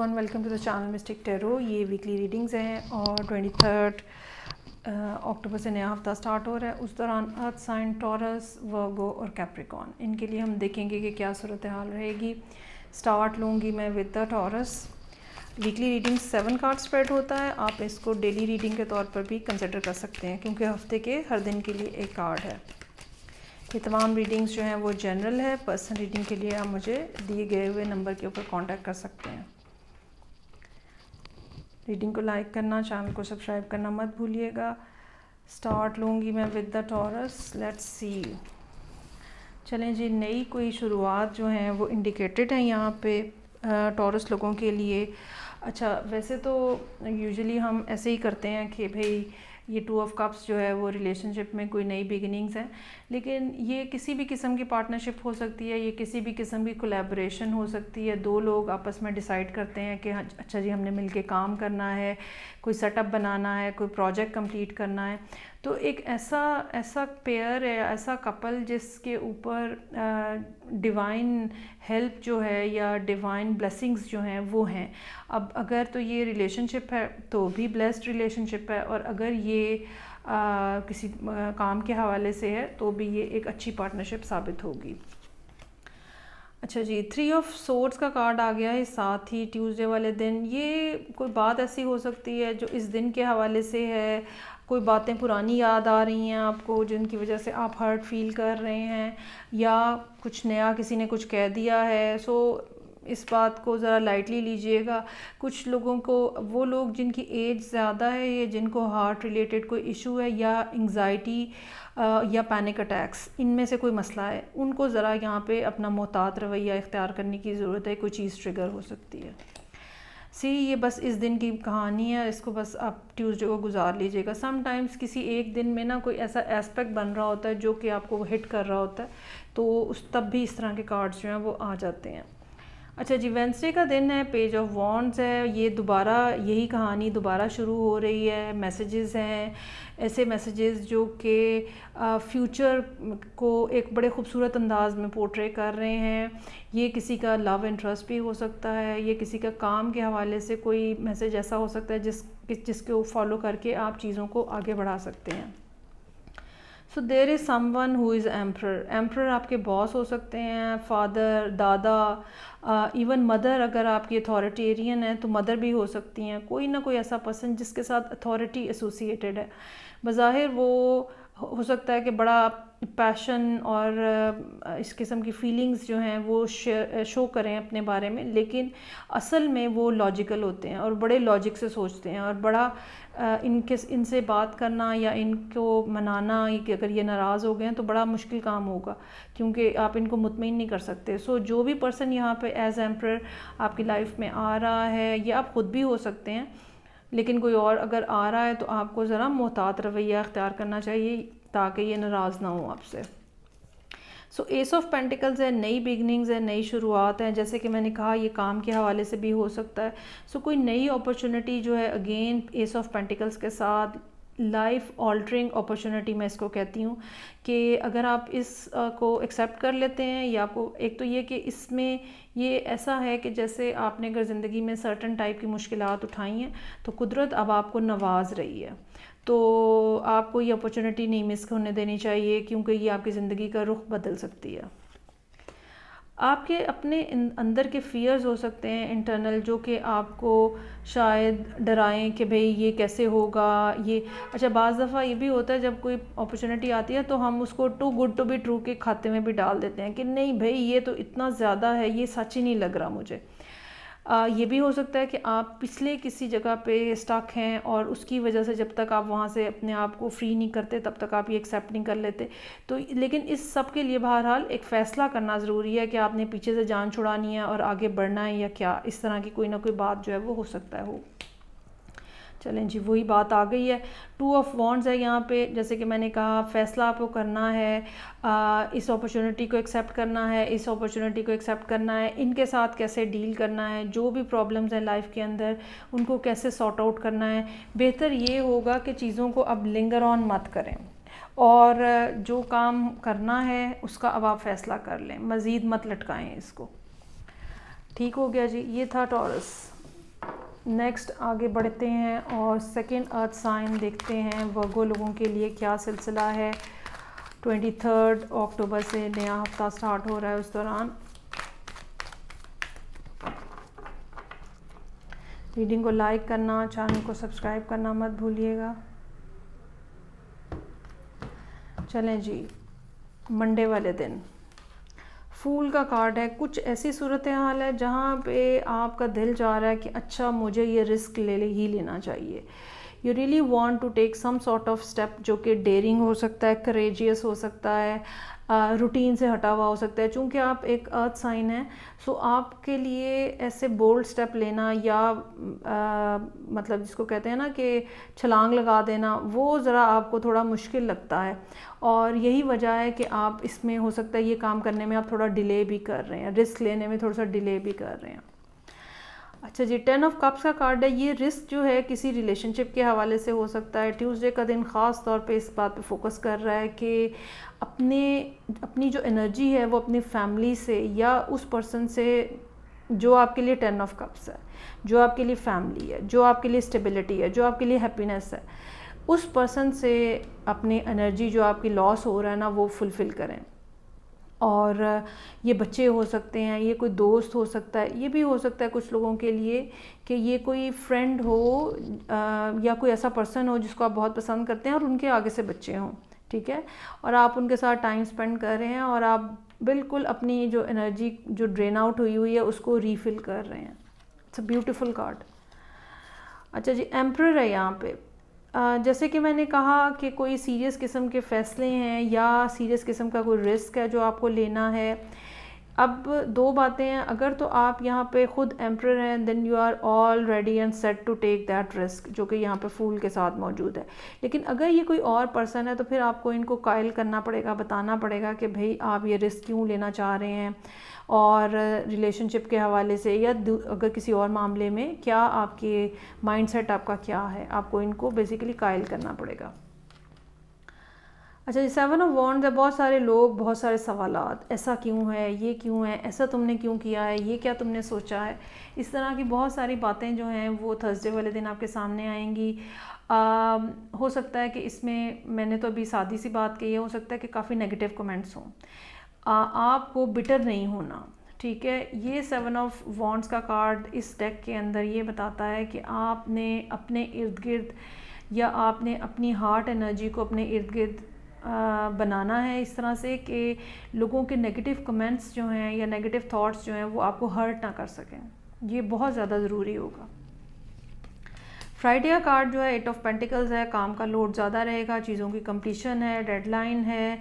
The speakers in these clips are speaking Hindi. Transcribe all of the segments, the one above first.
Everyone, welcome to the channel Mystic Tarot. ये वीकली रीडिंग्स हैं और 23 अक्टूबर से नया हफ्ता स्टार्ट हो रहा है। उस दौरान अर्थ साइन, टॉरस, वर्गो और कैप्रिकॉन, इनके लिए हम देखेंगे कि क्या सूरत हाल रहेगी। स्टार्ट लूँगी मैं with the taurus. Weekly reading 7 card spread होता है। आप इसको डेली रीडिंग के तौर पर भी कंसिडर कर सकते हैं क्योंकि हफ्ते के हर दिन के लिए एक कार्ड है। ये तमाम रीडिंग्स जो हैं वो जनरल है। पर्सनल रीडिंग के लिए आप मुझे दिए गए हुए नंबर के ऊपर कांटेक्ट कर सकते हैं। रीडिंग को लाइक करना, चैनल को सब्सक्राइब करना मत भूलिएगा। स्टार्ट लूँगी मैं with the taurus. Let's see. चलें जी, नई कोई शुरुआत जो है वो इंडिकेटेड है यहाँ पे टॉरस लोगों के लिए। अच्छा, वैसे तो यूजुअली हम ऐसे ही करते हैं कि भाई ये 2 ऑफ कप्स जो है वो रिलेशनशिप में कोई नई बिगिनिंग्स हैं, लेकिन ये किसी भी किस्म की पार्टनरशिप हो सकती है, ये किसी भी किस्म की कोलैबोरेशन हो सकती है। 2 लोग आपस में डिसाइड करते हैं कि अच्छा जी हमने मिलके काम करना है, कोई सेटअप बनाना है, कोई प्रोजेक्ट कंप्लीट करना है। तो एक ऐसा पेयर है, ऐसा कपल जिसके ऊपर डिवाइन हेल्प जो है या डिवाइन ब्लेसिंग्स जो हैं वो हैं। अब अगर तो ये रिलेशनशिप है तो भी ब्लेस्ड रिलेशनशिप है, और अगर ये किसी काम के हवाले से है तो भी ये एक अच्छी पार्टनरशिप साबित होगी। अच्छा जी, 3 ऑफ सोर्ड्स का कार्ड आ गया है साथ ही ट्यूसडे वाले दिन। ये कोई बात ऐसी हो सकती है जो इस दिन के हवाले से है। कोई बातें पुरानी याद आ रही हैं आपको जिनकी वजह से आप हर्ट फील कर रहे हैं, या कुछ नया किसी ने कुछ कह दिया है। सो इस बात को ज़रा लाइटली लीजिएगा। कुछ लोगों को, वो लोग जिनकी एज ज़्यादा है या जिनको हार्ट रिलेटेड कोई इशू है या एंग्जाइटी या पैनिक अटैक्स, इनमें से कोई मसला है, उनको ज़रा यहाँ पे अपना मोहतात रवैया इख्तियार करने की ज़रूरत है। कोई चीज़ ट्रिगर हो सकती है। ये बस इस दिन की कहानी है, इसको बस आप ट्यूसडे को गुजार लीजिएगा। समटाइम्स किसी एक दिन में ना कोई ऐसा एस्पेक्ट बन रहा होता है जो कि आपको हिट कर रहा होता है, तो तब भी इस तरह के कार्ड्स जो हैं वो आ जाते हैं। अच्छा जी, वेंसडे का दिन है, पेज ऑफ वॉन्ड्स है। ये दोबारा यही कहानी दोबारा शुरू हो रही है। मैसेजेस हैं, ऐसे मैसेजेस जो कि फ्यूचर को एक बड़े खूबसूरत अंदाज में पोर्ट्रे कर रहे हैं। ये किसी का लव इंटरेस्ट भी हो सकता है, ये किसी का काम के हवाले से कोई मैसेज ऐसा हो सकता है जिसको फॉलो करके आप चीज़ों को आगे बढ़ा सकते हैं। So there is someone who is emperor. Emperor आपके बॉस हो सकते हैं, फादर, दादा, इवन मदर। अगर आपकी अथॉरिटेरियन है तो मदर भी हो सकती हैं। कोई ना कोई ऐसा पर्सन जिसके साथ अथॉरिटी एसोसिएटेड है। बज़ाहिर वो हो सकता है कि बड़ा पैशन और इस किस्म की फीलिंग्स जो हैं वो शो करें अपने बारे में, लेकिन असल में वो लॉजिकल होते हैं और बड़े लॉजिक से सोचते हैं, और बड़ा इनसे बात करना या इनको मनाना कि अगर ये नाराज़ हो गए हैं तो बड़ा मुश्किल काम होगा, क्योंकि आप इनको मुतमईन नहीं कर सकते। जो भी पर्सन यहाँ पे एज एम्परर आपकी लाइफ में आ रहा है, या आप ख़ुद भी हो सकते हैं, लेकिन कोई और अगर आ रहा है तो आपको ज़रा मोहतात रवैया अख्तियार करना चाहिए ताकि ये नाराज़ ना हो आपसे। एस ऑफ पेंटिकल्स है, नई बिगनिंग्स है, नई शुरुआत है। जैसे कि मैंने कहा, ये काम के हवाले से भी हो सकता है। कोई नई अपॉर्चुनिटी जो है, अगेन एस ऑफ पेंटिकल्स के साथ लाइफ ऑल्टरिंग अपॉर्चुनिटी मैं इसको कहती हूँ कि अगर आप इस को एक्सेप्ट कर लेते हैं, या आपको एक तो ये कि इसमें ये ऐसा है कि जैसे आपने अगर ज़िंदगी में सर्टन टाइप की मुश्किलात उठाई हैं तो कुदरत अब आपको नवाज रही है, तो आपको ये अपॉर्चुनिटी नहीं मिस होने देनी चाहिए, क्योंकि ये आपकी ज़िंदगी का रुख बदल सकती है। आपके अपने अंदर के फियर्स हो सकते हैं इंटरनल, जो कि आपको शायद डराएं कि भाई ये कैसे होगा ये। अच्छा, बाज़ दफ़ा ये भी होता है जब कोई अपॉर्चुनिटी आती है तो हम उसको too good to be true के खाते में भी डाल देते हैं कि नहीं भाई ये तो इतना ज़्यादा है, ये सच ही नहीं लग रहा मुझे। ये भी हो सकता है कि आप पिछले किसी जगह पे स्टक हैं और उसकी वजह से जब तक आप वहाँ से अपने आप को फ्री नहीं करते तब तक आप ये एक्सेप्ट नहीं कर लेते। तो लेकिन इस सब के लिए बहरहाल एक फ़ैसला करना ज़रूरी है कि आपने पीछे से जान छुड़ानी है और आगे बढ़ना है या क्या। इस तरह की कोई ना कोई बात जो है वो हो सकता है हो। चलें जी, वही बात आ गई है। 2 ऑफ वॉन्ड्स है यहाँ पे। जैसे कि मैंने कहा, फ़ैसला आपको करना है, इस अपॉर्चुनिटी को एक्सेप्ट करना है, इस अपॉर्चुनिटी को एक्सेप्ट करना है, इनके साथ कैसे डील करना है, जो भी प्रॉब्लम्स हैं लाइफ के अंदर उनको कैसे सॉर्ट आउट करना है। बेहतर ये होगा कि चीज़ों को अब लिंगर ऑन मत करें, और जो काम करना है उसका अब आप फ़ैसला कर लें, मज़ीद मत लटकाएं इसको। ठीक हो गया जी, ये था टॉरस। नेक्स्ट आगे बढ़ते हैं और सेकंड अर्थ साइन देखते हैं वर्गो लोगों के लिए क्या सिलसिला है। 23 अक्टूबर से नया हफ्ता स्टार्ट हो रहा है, उस दौरान रीडिंग को लाइक करना, चैनल को सब्सक्राइब करना मत भूलिएगा। चलें जी, मंडे वाले दिन फूल का कार्ड है। कुछ ऐसी सूरत हाल है जहाँ पे आपका दिल चाह रहा है कि अच्छा मुझे ये रिस्क ही लेना चाहिए। You really want to take some sort of step जो कि डेयरिंग हो सकता है, करेजियस हो सकता है, रूटीन से हटा हुआ हो सकता है। चूँकि आप एक अर्थ साइन है, सो आपके लिए ऐसे बोल्ड स्टेप लेना या मतलब जिसको कहते हैं ना कि छलांग लगा देना, वो ज़रा आपको थोड़ा मुश्किल लगता है। और यही वजह है कि आप इसमें हो सकता है ये काम करने में आप थोड़ा डिले भी कर रहे हैं, रिस्क लेने में थोड़ा सा डिले भी कर रहे हैं। अच्छा जी, 10 ऑफ कप्स का कार्ड है। ये रिस्क जो है किसी रिलेशनशिप के हवाले से हो सकता है। ट्यूसडे का दिन ख़ास तौर पे इस बात पे फोकस कर रहा है कि अपनी जो एनर्जी है वो अपनी फैमिली से या उस पर्सन से जो आपके लिए 10 ऑफ कप्स है, जो आपके लिए फैमिली है, जो आपके लिए स्टेबिलिटी है, जो आपके लिए हैप्पीनेस है, उस पर्सन से अपनी एनर्जी जो आपकी लॉस हो रहा है ना वो फुलफ़िल करें। और ये बच्चे हो सकते हैं, ये कोई दोस्त हो सकता है, ये भी हो सकता है कुछ लोगों के लिए कि ये कोई फ्रेंड हो या कोई ऐसा पर्सन हो जिसको आप बहुत पसंद करते हैं और उनके आगे से बच्चे हों, ठीक है, और आप उनके साथ टाइम स्पेंड कर रहे हैं और आप बिल्कुल अपनी जो एनर्जी जो ड्रेन आउट हुई हुई है उसको रीफ़िल कर रहे हैं। It's a beautiful card. अच्छा जी, एम्परर है यहाँ पे। जैसे कि मैंने कहा कि कोई सीरियस किस्म के फ़ैसले हैं या सीरियस किस्म का कोई रिस्क है जो आपको लेना है। अब दो बातें हैं, अगर तो आप यहाँ पे ख़ुद एम्परर हैं then you are all ready and set to take that risk, जो कि यहाँ पे फूल के साथ मौजूद है। लेकिन अगर ये कोई और पर्सन है तो फिर आपको इनको कायल करना पड़ेगा, बताना पड़ेगा कि भाई आप ये रिस्क क्यों लेना चाह रहे हैं और रिलेशनशिप के हवाले से या अगर किसी और मामले में क्या आपके माइंडसेट आपका क्या है, आपको इनको बेसिकली कायल करना पड़ेगा। अच्छा जी, 7 ऑफ वॉन्ड्स है। बहुत सारे लोग, बहुत सारे सवालात, ऐसा क्यों है, ये क्यों है, ऐसा तुमने क्यों किया है, ये क्या तुमने सोचा है, इस तरह की बहुत सारी बातें जो हैं वो थर्सडे वाले दिन आपके सामने आएंगी। हो सकता है कि इसमें मैंने तो अभी सादी सी बात कही है, हो सकता है कि काफ़ी नेगेटिव कमेंट्स हों। आपको बिटर नहीं होना, ठीक है। ये 7 ऑफ वॉन्ड्स का कार्ड इस डेक के अंदर ये बताता है कि आपने अपने इर्द गिर्द या आपने अपनी हार्ट एनर्जी को अपने इर्द गिर्द बनाना है इस तरह से कि लोगों के नेगेटिव कमेंट्स जो हैं या नेगेटिव थॉट्स जो हैं वो आपको हर्ट ना कर सकें। ये बहुत ज़्यादा ज़रूरी होगा। फ्राइडे का कार्ड जो है 8 ऑफ पेंटिकल्स है। काम का लोड ज़्यादा रहेगा, चीज़ों की कंप्लीशन है, डेडलाइन है,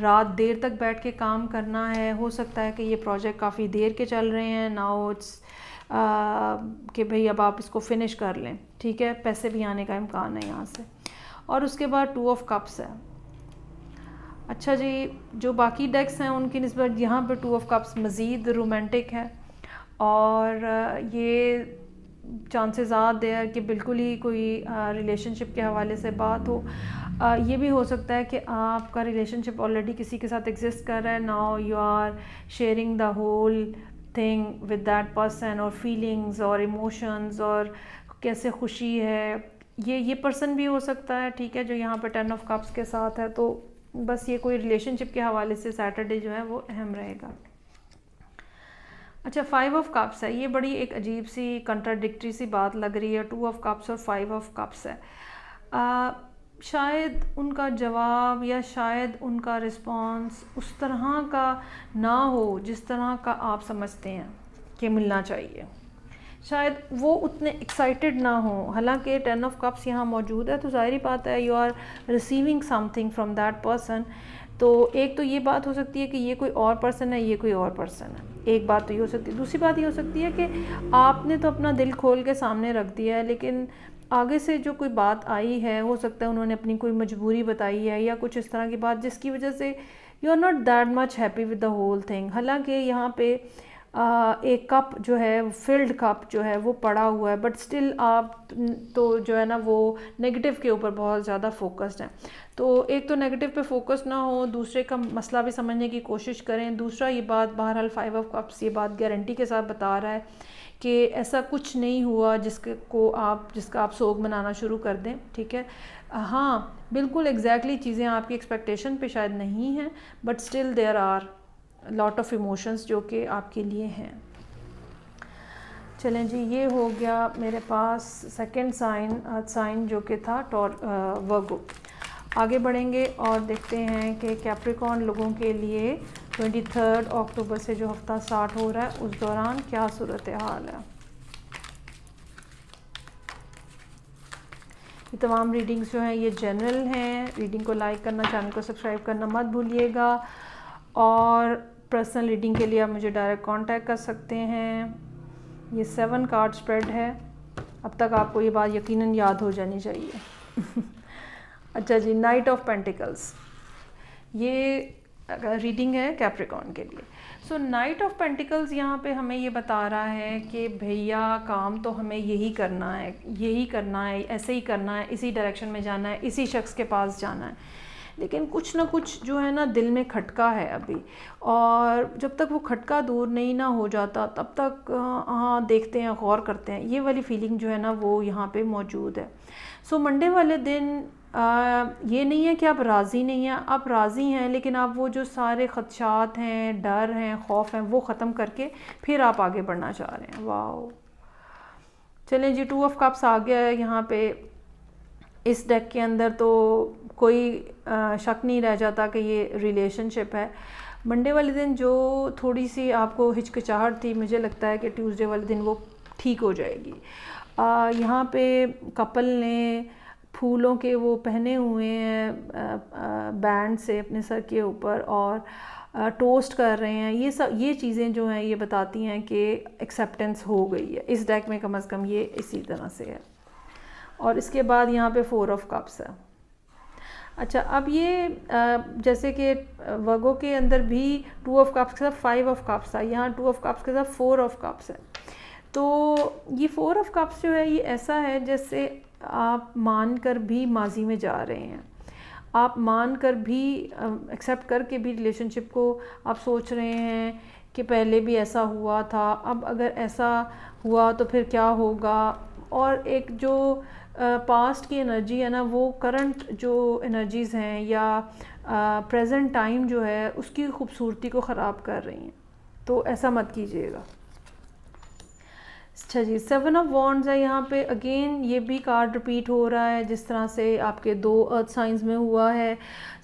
रात देर तक बैठ के काम करना है। हो सकता है कि ये प्रोजेक्ट काफ़ी देर के चल रहे हैं, नाउ इट्स कि भाई अब आप इसको फिनिश कर लें, ठीक है। पैसे भी आने का इम्कान है यहाँ से। और उसके बाद 2 ऑफ कप्स है। अच्छा जी, जो बाकी डेक्स हैं उनकी निस्बत यहाँ पर 2 ऑफ कप्स मज़ीद रोमांटिक है और ये चांसेस ज़्यादा है कि बिल्कुल ही कोई रिलेशनशिप के हवाले से बात हो। ये भी हो सकता है कि आपका रिलेशनशिप ऑलरेडी किसी के साथ एग्जिस्ट कर रहा है, now you are sharing the whole thing with that person और फीलिंग्स और इमोशंस और कैसे खुशी है, ये पर्सन भी हो सकता है, ठीक है, जो यहाँ पर 10 ऑफ कप्स के साथ है। तो बस ये कोई रिलेशनशिप के हवाले से सैटरडे जो है वो अहम रहेगा। अच्छा, 5 ऑफ कप्स है। ये बड़ी एक अजीब सी कंट्राडिक्टरी सी बात लग रही है। 2 ऑफ कप्स और 5 ऑफ कप्स है। शायद उनका जवाब या शायद उनका रिस्पॉन्स उस तरह का ना हो जिस तरह का आप समझते हैं कि मिलना चाहिए। शायद वो उतने एक्साइटेड ना हो। हालांकि 10 ऑफ कप्स यहाँ मौजूद है तो ज़ाहिर बात है you are receiving something from that person. तो एक तो ये बात हो सकती है कि ये कोई और पर्सन है, ये कोई और पर्सन है, एक बात तो ये हो सकती है। दूसरी बात ये हो सकती है कि आपने तो अपना दिल खोल के सामने रख दिया है, लेकिन आगे से जो कोई बात आई है हो सकता है उन्होंने अपनी कोई मजबूरी बताई है या कुछ इस तरह की बात जिसकी वजह से you are not that much happy with the whole thing. हालांकि यहाँ पे एक कप जो है फिल्ड कप जो है वो पड़ा हुआ है, बट स्टिल आप तो जो है ना वो नेगेटिव के ऊपर बहुत ज़्यादा फोकस्ड हैं। तो एक तो नेगेटिव पे फोकस ना हो, दूसरे का मसला भी समझने की कोशिश करें। दूसरा ये बात बहरहाल 5 ऑफ कप्स ये बात गारंटी के साथ बता रहा है कि ऐसा कुछ नहीं हुआ जिसका आप सोग मनाना शुरू कर दें, ठीक है। हाँ बिल्कुल एग्जैक्टली चीज़ें आपकी एक्सपेक्टेशन पे शायद नहीं हैं, but still there are lot of emotions जो कि आपके लिए हैं। चलें जी, ये हो गया मेरे पास सेकंड साइन जो कि था वर्गो। आगे बढ़ेंगे और देखते हैं कि कैप्रिकॉर्न लोगों के लिए 23 अक्टूबर से जो हफ्ता स्टार्ट हो रहा है उस दौरान क्या सूरत हाल है। ये तमाम रीडिंग्स जो हैं ये जनरल हैं। रीडिंग को लाइक करना, चैनल को सब्सक्राइब करना मत भूलिएगा। और पर्सनल रीडिंग के लिए आप मुझे डायरेक्ट कांटेक्ट कर सकते हैं। ये 7 कार्ड स्प्रेड है। अब तक आपको ये बात यकीनन याद हो जानी चाहिए। अच्छा जी, नाइट ऑफ पेंटिकल्स ये रीडिंग है कैप्रिकॉर्न के लिए। सो नाइट ऑफ पेंटिकल्स यहाँ पे हमें ये बता रहा है कि भैया काम तो हमें यही करना है, ऐसे ही करना है, इसी डायरेक्शन में जाना है, इसी शख्स के पास जाना है, लेकिन कुछ ना कुछ जो है ना दिल में खटका है अभी, और जब तक वो खटका दूर नहीं ना हो जाता तब तक हाँ देखते हैं, गौर करते हैं, ये वाली फीलिंग जो है ना वो यहाँ पे मौजूद है। सो मंडे वाले दिन ये नहीं है कि आप राज़ी नहीं हैं, आप राज़ी हैं, लेकिन आप वो जो सारे ख़दशात हैं, डर हैं, खौफ हैं, वो ख़त्म करके फिर आप आगे बढ़ना चाह रहे हैं। वाह, चलें जी, 2 ऑफ कप्स आ गया है यहाँ पे इस डेक के अंदर, तो कोई शक नहीं रह जाता कि ये रिलेशनशिप है। मंडे वाले दिन जो थोड़ी सी आपको हिचकिचाहट थी, मुझे लगता है कि ट्यूसडे वाले दिन वो ठीक हो जाएगी। यहाँ पे कपल ने फूलों के वो पहने हुए हैं बैंड से अपने सर के ऊपर और टोस्ट कर रहे हैं। ये चीज़ें जो हैं ये बताती हैं कि एक्सेप्टेंस हो गई है इस डेक में, कम से कम ये इसी तरह से है। और इसके बाद यहाँ पे 4 ऑफ कप्स है। अच्छा, अब ये जैसे कि वर्गो के अंदर भी 2 ऑफ कप्स के साथ 5 ऑफ कप्स था, यहाँ 2 ऑफ कप्स के साथ 4 ऑफ कप्स है। तो ये 4 ऑफ कप्स जो है ये ऐसा है जैसे आप मान कर भी माजी में जा रहे हैं, आप मान कर भी एक्सेप्ट करके भी रिलेशनशिप को आप सोच रहे हैं कि पहले भी ऐसा हुआ था, अब अगर ऐसा हुआ तो फिर क्या होगा। और एक जो पास्ट की एनर्जी है ना वो करंट जो एनर्जीज़ हैं या प्रेजेंट टाइम जो है उसकी खूबसूरती को ख़राब कर रही हैं, तो ऐसा मत कीजिएगा। अच्छा जी, 7 ऑफ वॉन्ड्स है यहाँ पे। अगेन ये भी कार्ड रिपीट हो रहा है जिस तरह से आपके 2 अर्थ साइंस में हुआ है।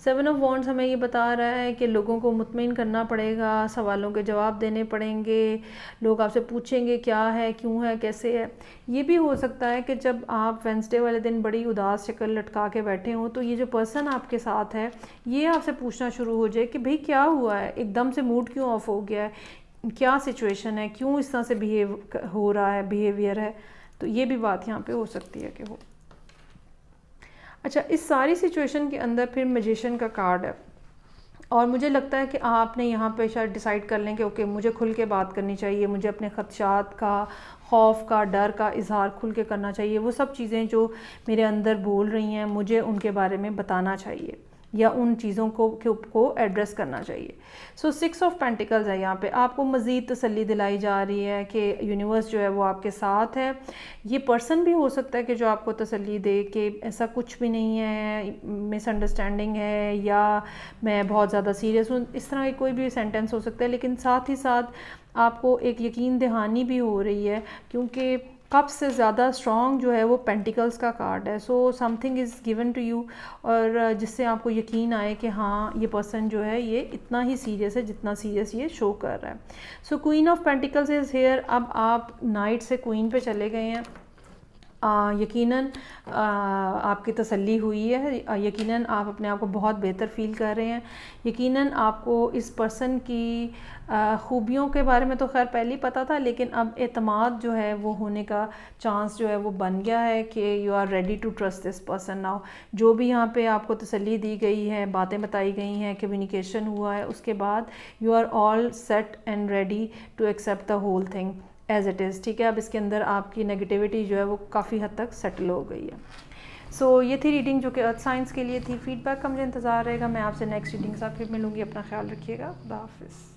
7 ऑफ वॉन्ड्स हमें ये बता रहा है कि लोगों को मुतमईन करना पड़ेगा, सवालों के जवाब देने पड़ेंगे, लोग आपसे पूछेंगे क्या है, क्यों है, कैसे है। ये भी हो सकता है कि जब आप वेंसडे वाले दिन बड़ी उदास शक्ल लटका के बैठे हों तो ये जो पर्सन आपके साथ है ये आपसे पूछना शुरू हो जाए कि भाई क्या हुआ है, एकदम से मूड क्यों ऑफ हो गया है, क्या सिचुएशन है, क्यों इस तरह से बिहेवियर है। तो ये भी बात यहाँ पे हो सकती है कि हो। अच्छा, इस सारी सिचुएशन के अंदर फिर मैजिशियन का कार्ड है और मुझे लगता है कि आपने यहाँ पे शायद डिसाइड कर लें कि ओके मुझे खुल के बात करनी चाहिए, मुझे अपने ख़दशात का, खौफ का, डर का इजहार खुल के करना चाहिए। वो सब चीज़ें जो मेरे अंदर बोल रही हैं मुझे उनके बारे में बताना चाहिए या उन चीज़ों को एड्रेस करना चाहिए। सो 6 ऑफ पेंटिकल्स है यहाँ पे। आपको मज़ीद तसल्ली दिलाई जा रही है कि यूनिवर्स जो है वो आपके साथ है। ये पर्सन भी हो सकता है कि जो आपको तसल्ली दे कि ऐसा कुछ भी नहीं है, मिसअंडरस्टैंडिंग है या मैं बहुत ज़्यादा सीरियस हूँ, इस तरह की कोई भी सेंटेंस हो सकता है। लेकिन साथ ही साथ आपको एक यकीन दहानी भी हो रही है क्योंकि कप से ज़्यादा स्ट्रॉन्ग जो है वो पेंटिकल्स का कार्ड है। So something is given to you, और जिससे आपको यकीन आए कि हाँ ये पर्सन जो है ये इतना ही सीरियस है जितना सीरियस ये शो कर रहा है। सो queen of pentacles is here. अब आप नाइट से क्वीन पे चले गए हैं, यकीनन आपकी तसल्ली हुई है, यकीनन आप अपने आप को बहुत बेहतर फ़ील कर रहे हैं, यकीनन आपको इस पर्सन की ख़ूबियों के बारे में तो खैर पहले ही पता था, लेकिन अब एतमाद जो है वो होने का चांस जो है वो बन गया है कि you are ready to trust this person now. जो भी यहाँ पे आपको तसल्ली दी गई है, बातें बताई गई हैं, कम्युनिकेशन हुआ है, उसके बाद you are all set and ready to accept the whole thing as it is. ठीक है, अब इसके अंदर आपकी नेगेटिविटी जो है वो काफ़ी हद तक सेटल हो गई है। सो ये थी रीडिंग जो कि अर्थ साइंस के लिए थी। फीडबैक का मुझे इंतज़ार रहेगा। मैं आपसे नेक्स्ट रीडिंग के साथ फिर मिलूँगी। अपना ख्याल रखिएगा। खुदा हाफिज़।